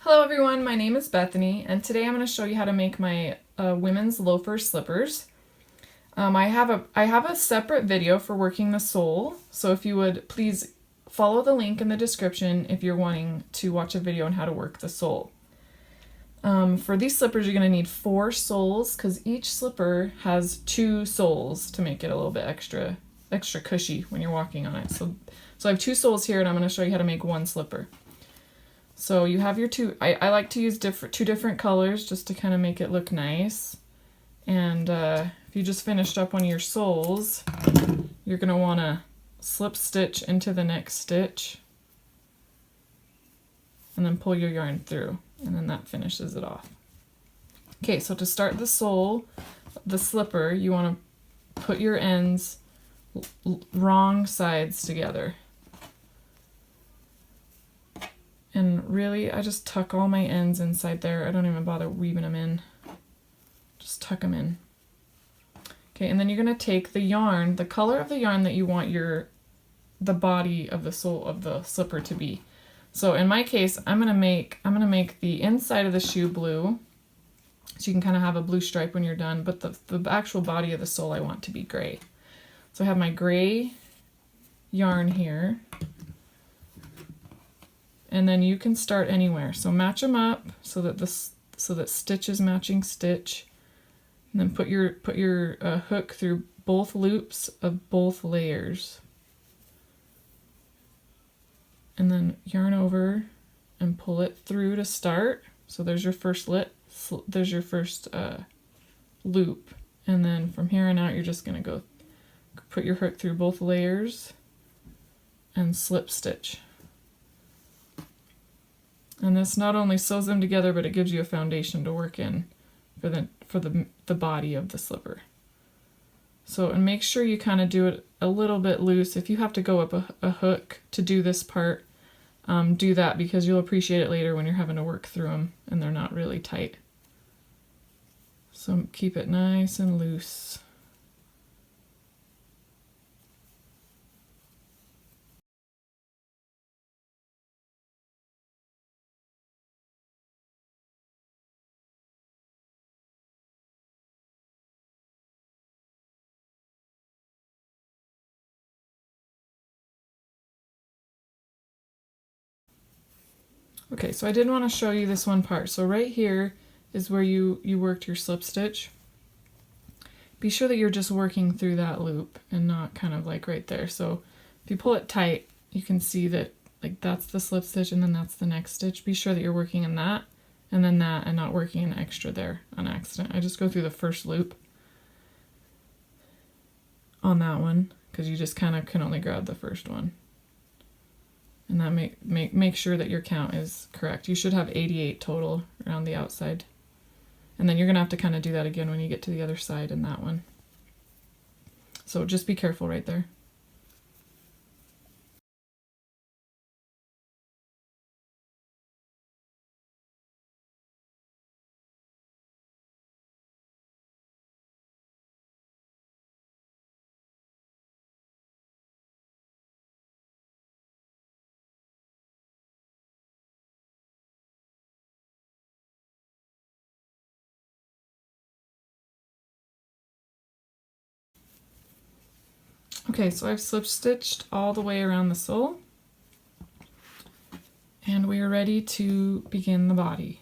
Hello everyone, my name is Bethany, and today I'm going to show you how to make my women's loafer slippers. I have a separate video for working the sole, so if you would please follow the link in the description if you're wanting to watch a video on how to work the sole. For these slippers you're going to need 4 soles because each slipper has 2 soles to make it a little bit extra cushy when you're walking on it. So I have 2 soles here and I'm going to show you how to make 1 slipper. So you have your two, I like to use two different colors just to kind of make it look nice. And if you just finished up one of your soles, you're going to want to slip stitch into the next stitch and then pull your yarn through, and then that finishes it off. Okay, so to start the sole, the slipper, you want to put your ends wrong sides together. And really, I just tuck all my ends inside there. I don't even bother weaving them in. Just tuck them in. Okay, and then you're going to take the yarn, the color of the yarn that you want the body of the sole of the slipper to be. So in my case, I'm going to make the inside of the shoe blue, so you can kind of have a blue stripe when you're done, but the actual body of the sole I want to be gray. So I have my gray yarn here. And then you can start anywhere. So match them up so that stitch is matching stitch. And then put your hook through both loops of both layers. And then yarn over and pull it through to start. So there's your first loop. And then from here on out, you're just going to go put your hook through both layers and slip stitch. And this not only sews them together, but it gives you a foundation to work in for the body of the slipper. So, and make sure you kind of do it a little bit loose. If you have to go up a hook to do this part, do that, because you'll appreciate it later when you're having to work through them and they're not really tight. So keep it nice and loose. Okay, so I did want to show you this one part. So right here is where you worked your slip stitch. Be sure that you're just working through that loop and not kind of like right there. So if you pull it tight, you can see that like that's the slip stitch and then that's the next stitch. Be sure that you're working in that and then that and not working an extra there on accident. I just go through the first loop on that one because you just kind of can only grab the first one. And that make sure that your count is correct. You should have 88 total around the outside. And then you're going to have to kind of do that again when you get to the other side in that one. So just be careful right there. Okay, so I've slip stitched all the way around the sole, and we are ready to begin the body.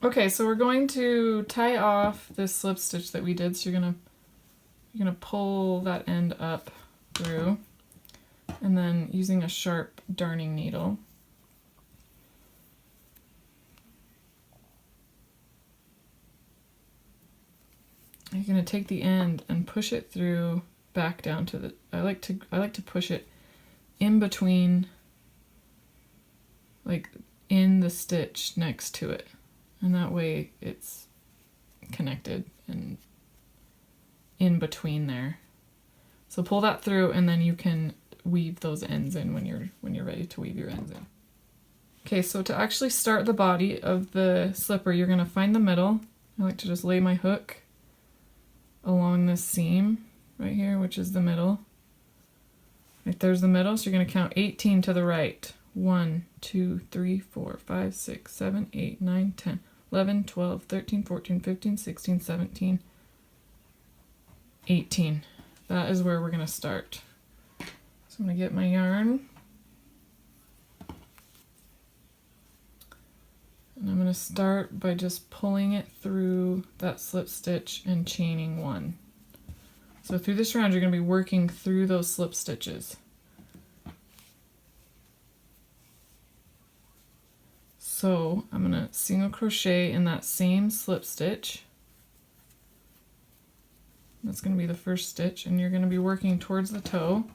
Okay, so we're going to tie off this slip stitch that we did. So you're gonna pull that end up through, and then using a sharp darning needle, you're gonna take the end and push it through back down to the, I like to push it in between, like in the stitch next to it, and that way it's connected and in between there. So pull that through and then you can weave those ends in when you're ready to weave your ends in. Okay, so to actually start the body of the slipper, you're going to find the middle. I like to just lay my hook along this seam right here, which is the middle. Right there's the middle, so you're going to count 18 to the right. 1, 2, 3, 4, 5, 6, 7, 8, 9, 10, 11, 12, 13, 14, 15, 16, 17, 18. That is where we're going to start. So I'm going to get my yarn. And I'm going to start by just pulling it through that slip stitch and chaining 1. So through this round, you're going to be working through those slip stitches. So I'm going to single crochet in that same slip stitch. That's going to be the first stitch, and you're going to be working towards the toe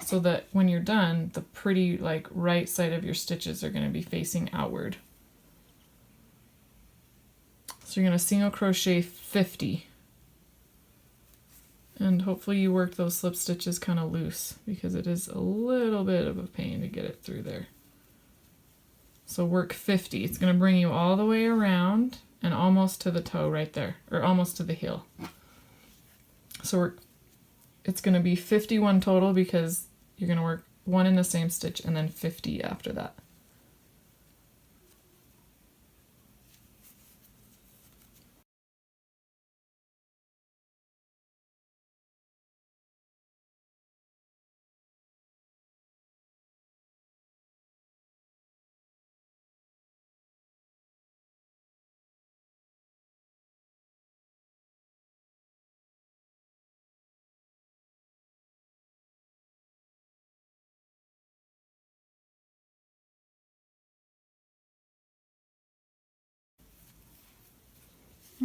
so that when you're done, the pretty like right side of your stitches are going to be facing outward. So you're going to single crochet 50. And hopefully you work those slip stitches kind of loose because it is a little bit of a pain to get it through there. So work 50. It's going to bring you all the way around and almost to the toe right there, or almost to the heel. So it's going to be 51 total because you're going to work 1 in the same stitch and then 50 after that.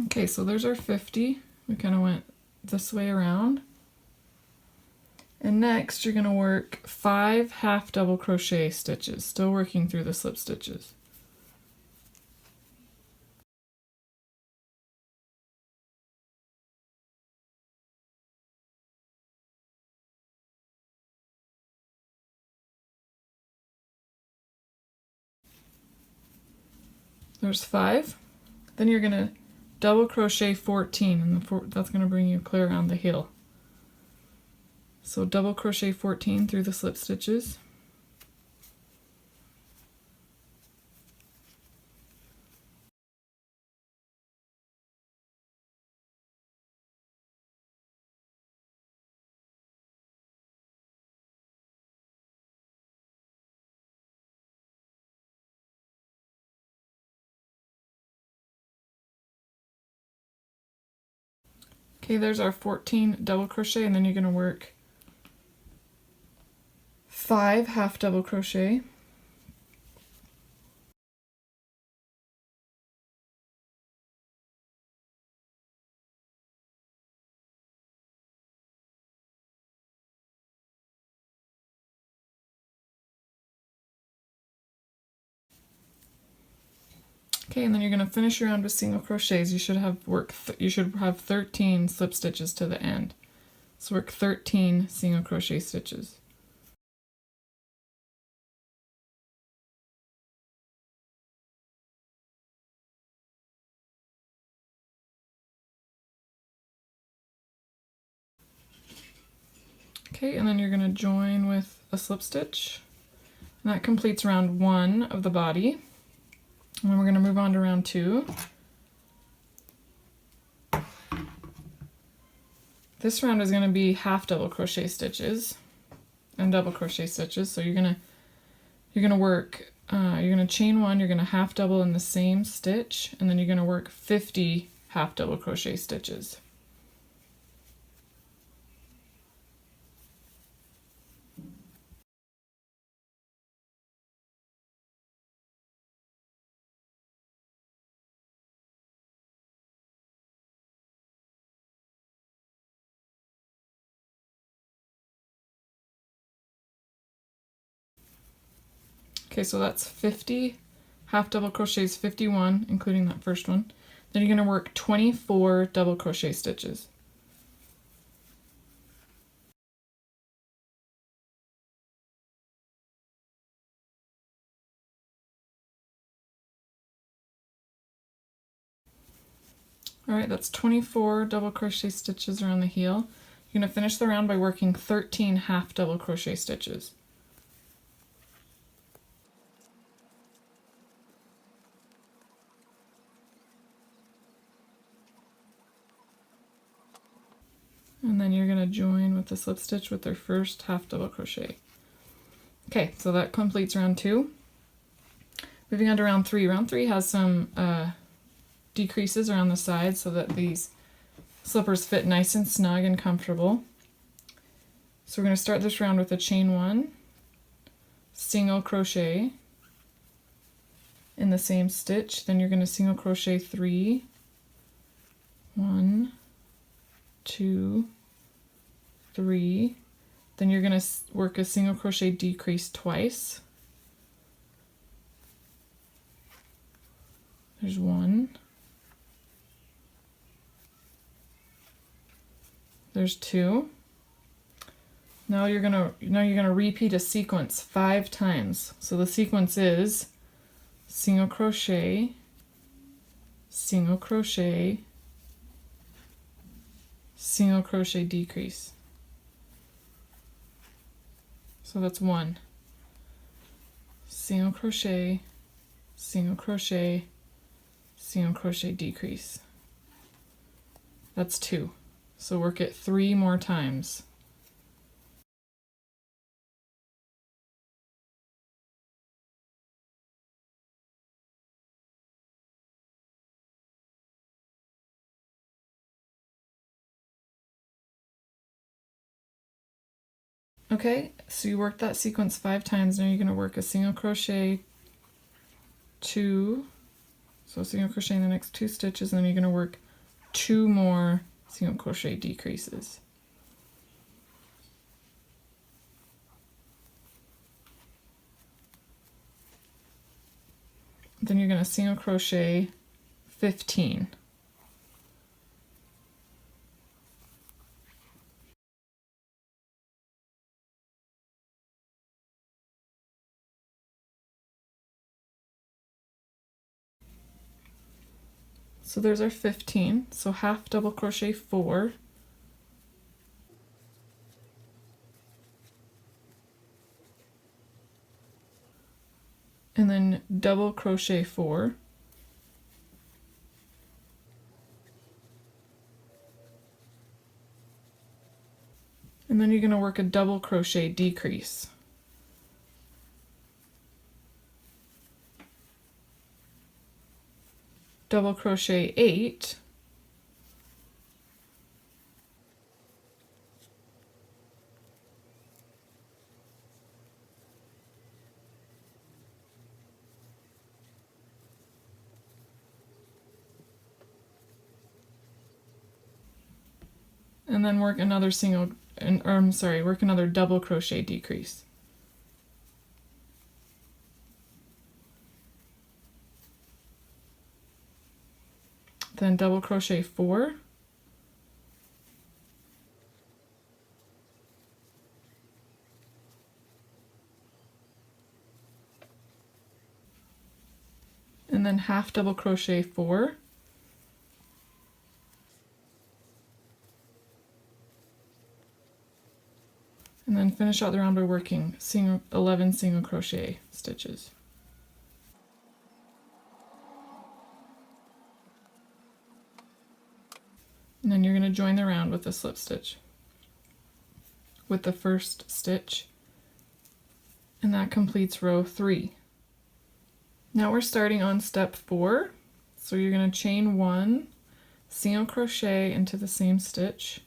Okay, so there's our 50. We kind of went this way around. And next you're going to work 5 half double crochet stitches, still working through the slip stitches. There's 5. Then you're going to double crochet 14, and that's going to bring you clear around the heel. So double crochet 14 through the slip stitches. Okay, there's our 14 double crochet, and then you're going to work 5 half double crochet. Okay, and then you're going to finish your round with single crochets. You should have 13 slip stitches to the end. So work 13 single crochet stitches. Okay, and then you're going to join with a slip stitch. And that completes round 1 of the body. And then we're going to move on to round 2. This round is going to be half double crochet stitches and double crochet stitches. So you're going to work, you're going to chain 1, you're going to half double in the same stitch, and then you're going to work 50 half double crochet stitches. Okay, so that's 50 half double crochets, 51, including that first one. Then you're going to work 24 double crochet stitches. Alright, that's 24 double crochet stitches around the heel. You're going to finish the round by working 13 half double crochet stitches. And then you're going to join with the slip stitch with their first half double crochet. Okay, so that completes round 2. Moving on to round 3. Round 3 has some decreases around the sides so that these slippers fit nice and snug and comfortable. So we're going to start this round with a chain 1, single crochet in the same stitch. Then you're going to single crochet 3, 1, 2, 3. Then you're going to work a single crochet decrease twice. There's 1. There's 2. Now you're gonna repeat a sequence 5 times. So the sequence is single crochet, single crochet, single crochet decrease. So that's 1. Single crochet, single crochet, single crochet decrease. That's 2. So work it 3 more times. Okay, so you worked that sequence 5 times. Now you're going to work a single crochet 2, so single crochet in the next 2 stitches, and then you're going to work 2 more single crochet decreases. Then you're going to single crochet 15. So there's our 15. So half double crochet 4. And then double crochet 4. And then you're going to work a double crochet decrease. Double crochet 8. And then work another work another double crochet decrease. Then double crochet 4. And then half double crochet 4. And then finish out the round by working 11 single crochet stitches. And then you're going to join the round with a slip stitch with the first stitch. And that completes row 3. Now we're starting on step 4. So you're going to chain 1, single crochet into the same stitch.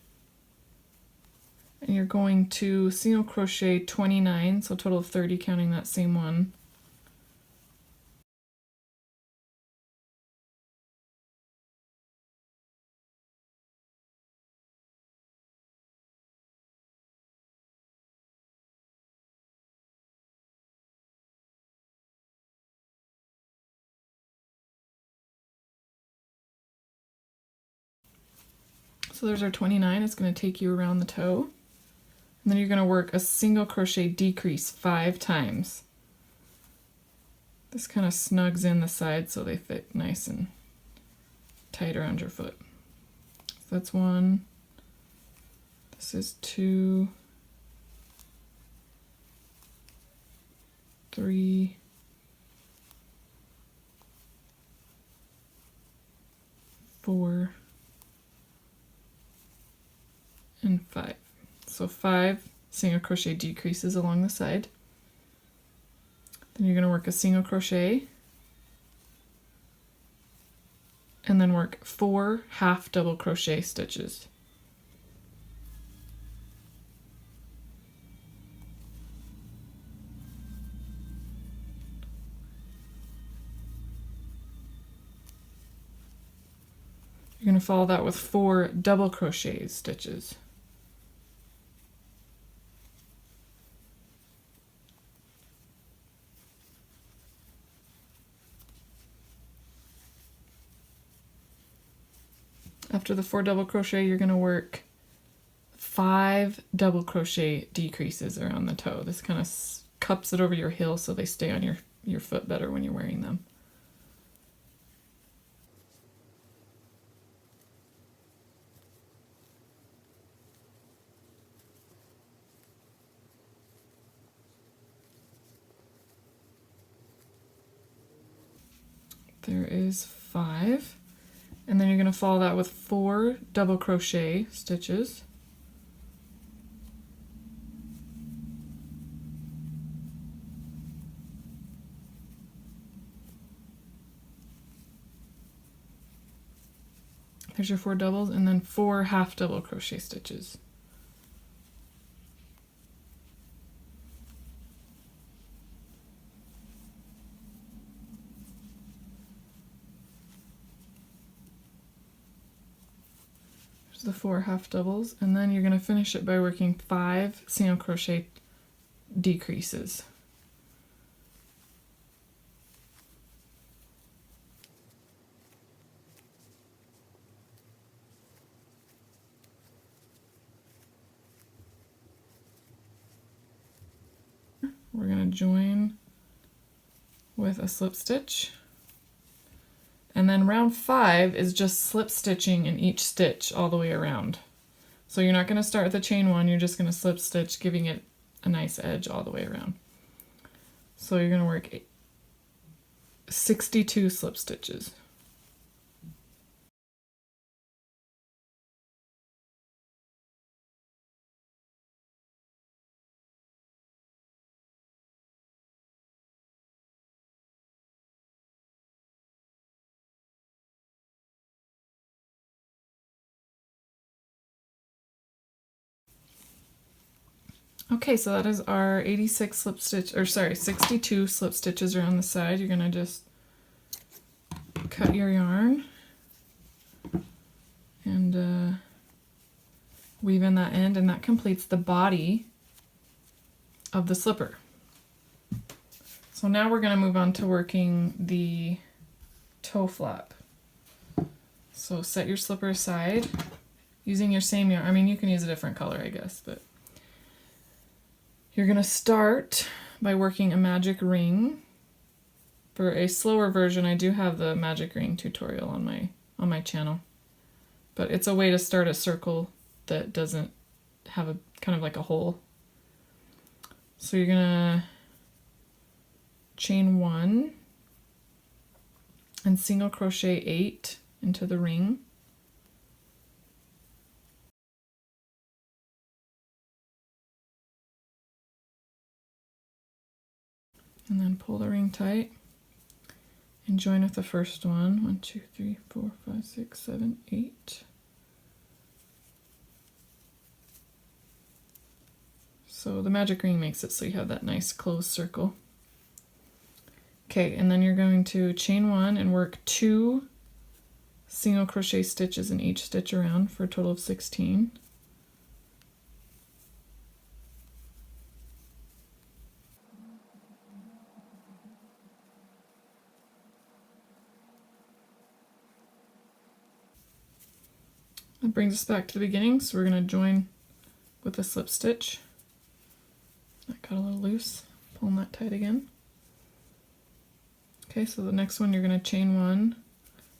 And you're going to single crochet 29, so a total of 30 counting that same one. So there's our 29. It's going to take you around the toe. And then you're going to work a single crochet decrease 5 times. This kind of snugs in the sides so they fit nice and tight around your foot. So that's 1. This is 2, 3, 4, and 5. So 5 single crochet decreases along the side. Then you're going to work a single crochet and then work 4 half double crochet stitches. You're going to follow that with 4 double crochet stitches. After the 4 double crochet, you're going to work 5 double crochet decreases around the toe. This kind of cups it over your heel so they stay on your foot better when you're wearing them. There is 5. And then you're going to follow that with 4 double crochet stitches. There's your 4 doubles, and then 4 half double crochet stitches. The 4 half doubles, and then you're going to finish it by working 5 single crochet decreases. We're going to join with a slip stitch. And then round 5 is just slip stitching in each stitch all the way around. So you're not going to start with a chain 1, you're just going to slip stitch, giving it a nice edge all the way around. So you're going to work 62 slip stitches. Okay, so that is our 86 slip stitch, or sorry, 62 slip stitches around the side. You're gonna just cut your yarn and weave in that end, and that completes the body of the slipper. So now we're gonna move on to working the toe flap. So set your slipper aside using your same yarn. I mean, you can use a different color, I guess, but you're going to start by working a magic ring. For a slower version, I do have the magic ring tutorial on my channel. But it's a way to start a circle that doesn't have a kind of like a hole. So you're going to chain 1 and single crochet 8 into the ring. And then pull the ring tight and join with the first one. 1, 2, 3, 4, 5, 6, 7, 8. So the magic ring makes it so you have that nice closed circle. Okay, and then you're going to chain 1 and work 2 single crochet stitches in each stitch around for a total of 16. That brings us back to the beginning, so we're going to join with a slip stitch. That got a little loose, pulling that tight again. Okay, so the next one you're going to chain 1,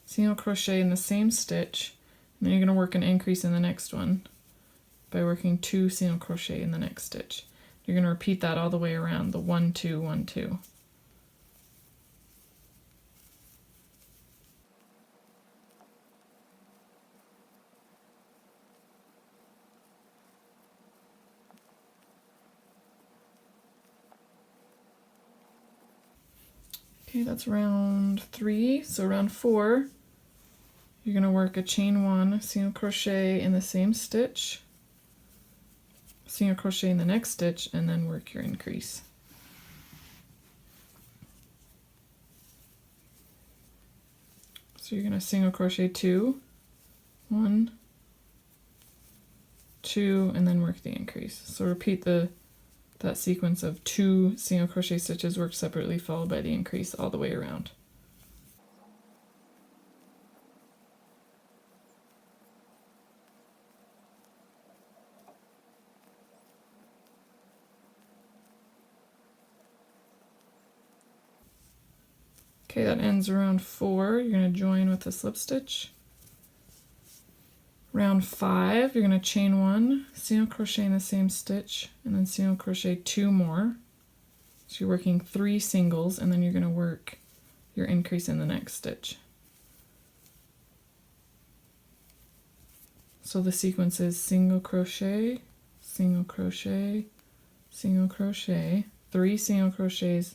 single crochet in the same stitch, and then you're going to work an increase in the next one by working 2 single crochet in the next stitch. You're going to repeat that all the way around, the 1, 2, 1, 2. Okay, that's round 3. So round 4, you're going to work a chain 1, single crochet in the same stitch, single crochet in the next stitch, and then work your increase. So you're going to single crochet 2, 1, 2, and then work the increase. So repeat that sequence of 2 single crochet stitches worked separately followed by the increase all the way around. Okay, that ends round 4. You're going to join with a slip stitch. Round 5, you're going to chain 1, single crochet in the same stitch, and then single crochet 2 more. So you're working 3 singles, and then you're going to work your increase in the next stitch. So the sequence is single crochet, single crochet, single crochet, 3 single crochets,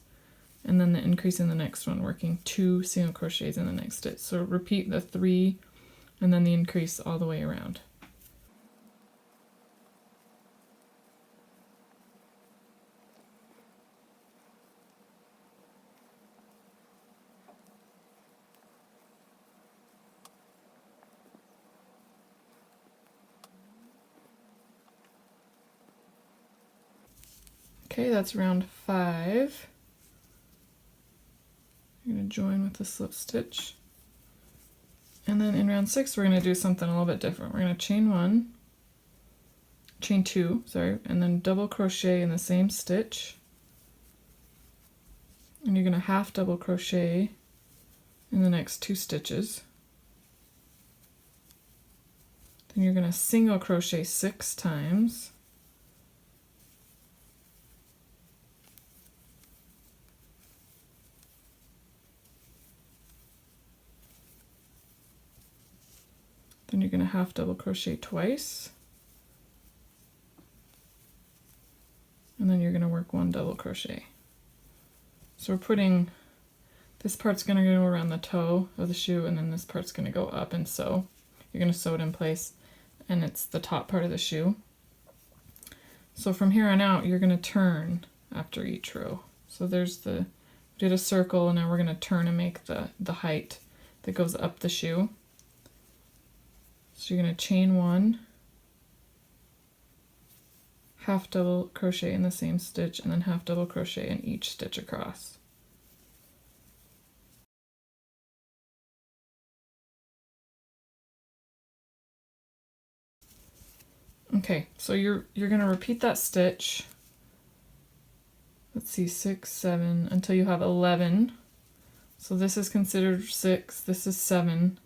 and then the increase in the next one, working 2 single crochets in the next stitch. So repeat the 3 and then the increase all the way around. Okay, that's round 5. You're going to join with the slip stitch. And then in round 6, we're going to do something a little bit different. We're going to chain 2, and then double crochet in the same stitch. And you're going to half double crochet in the next 2 stitches. Then you're going to single crochet 6 times. Then you're going to half double crochet twice. And then you're going to work 1 double crochet. So we're putting, this part's going to go around the toe of the shoe, and then this part's going to go up and sew. You're going to sew it in place, and it's the top part of the shoe. So from here on out, you're going to turn after each row. So there's we did a circle, and now we're going to turn and make the height that goes up the shoe. So you're going to chain 1, half double crochet in the same stitch, and then half double crochet in each stitch across. Okay, so you're going to repeat that stitch. Let's see, 6, 7, until you have 11. So this is considered 6, this is 7.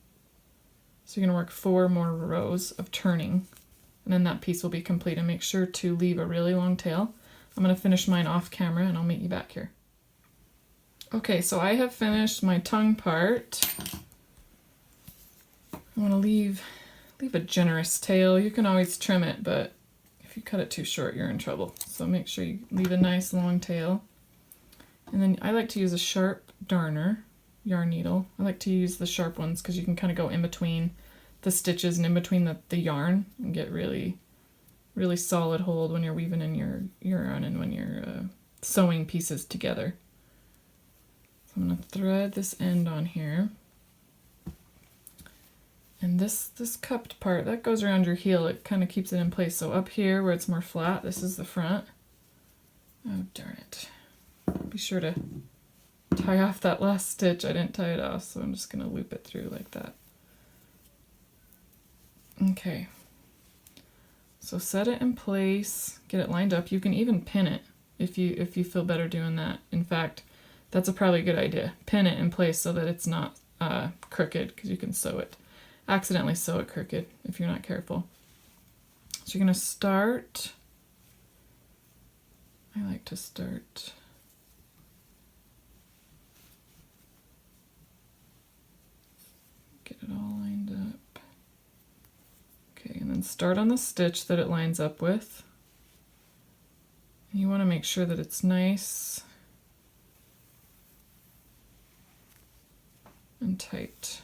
So you're going to work 4 more rows of turning, and then that piece will be complete. And make sure to leave a really long tail. I'm going to finish mine off camera, and I'll meet you back here. Okay, so I have finished my tongue part. I want to leave a generous tail. You can always trim it, but if you cut it too short, you're in trouble. So make sure you leave a nice long tail. And then I like to use a sharp darner yarn needle. I like to use the sharp ones because you can kind of go in between the stitches and in between the yarn and get really solid hold when you're weaving in your yarn and when you're sewing pieces together. So I'm going to thread this end on here. And this cupped part, that goes around your heel, it kind of keeps it in place. So up here where it's more flat, this is the front. Oh, darn it. Be sure to tie off that last stitch. I didn't tie it off, so I'm just going to loop it through like that. Okay. So set it in place, get it lined up. You can even pin it if you feel better doing that. In fact, that's probably a good idea. Pin it in place so that it's not crooked, because you can accidentally sew it crooked if you're not careful. So you're going to start, I like to start get it all lined up. Okay, and then start on the stitch that it lines up with. And you want to make sure that it's nice and tight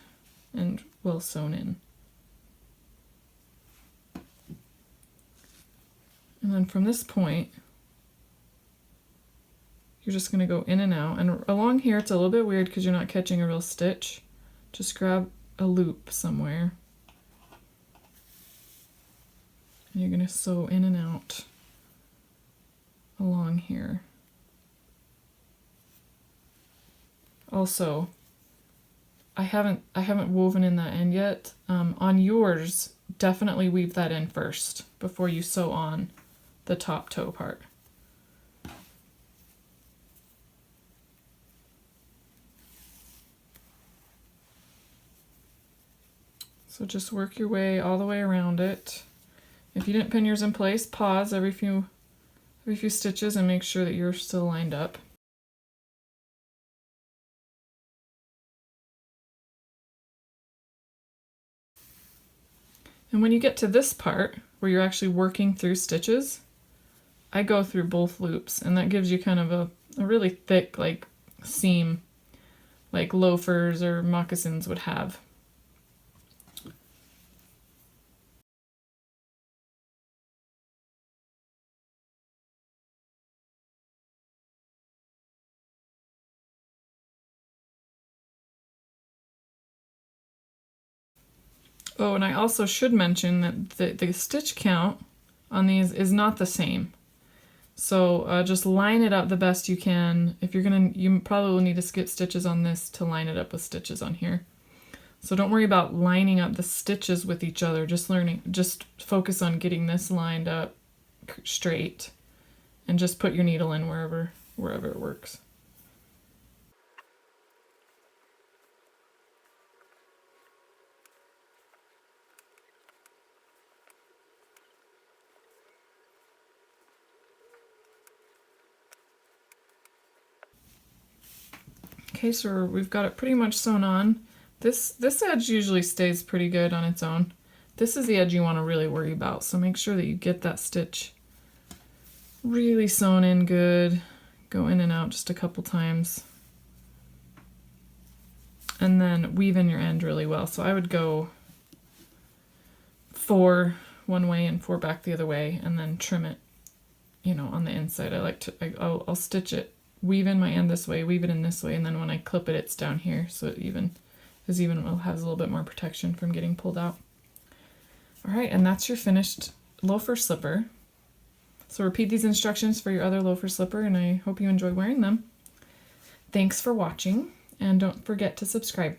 and well sewn in. And then from this point, you're just going to go in and out. And along here, it's a little bit weird because you're not catching a real stitch. Just grab a loop somewhere. And you're going to sew in and out along here. Also, I haven't woven in that end yet. On yours, definitely weave that in first before you sew on the top toe part. So just work your way all the way around it. If you didn't pin yours in place, pause every few stitches and make sure that you're still lined up. And when you get to this part, where you're actually working through stitches, I go through both loops, and that gives you kind of a really thick, like, seam, like loafers or moccasins would have. Oh, and I also should mention that the stitch count on these is not the same. So just line it up the best you can. If you're you probably will need to skip stitches on this to line it up with stitches on here. So don't worry about lining up the stitches with each other. Just focus on getting this lined up straight, and just put your needle in wherever it works. Okay, so we've got it pretty much sewn on. This edge usually stays pretty good on its own. This is the edge you want to really worry about, so make sure that you get that stitch really sewn in good. Go in and out just a couple times. And then weave in your end really well. So I would go 4 one way and 4 back the other way, and then trim it, you know, on the inside. I'll stitch it, weave in my end this way, weave it in this way, and then when I clip it, it's down here, so it has a little bit more protection from getting pulled out. All right, and that's your finished loafer slipper. So repeat these instructions for your other loafer slipper, and I hope you enjoy wearing them. Thanks for watching, and don't forget to subscribe.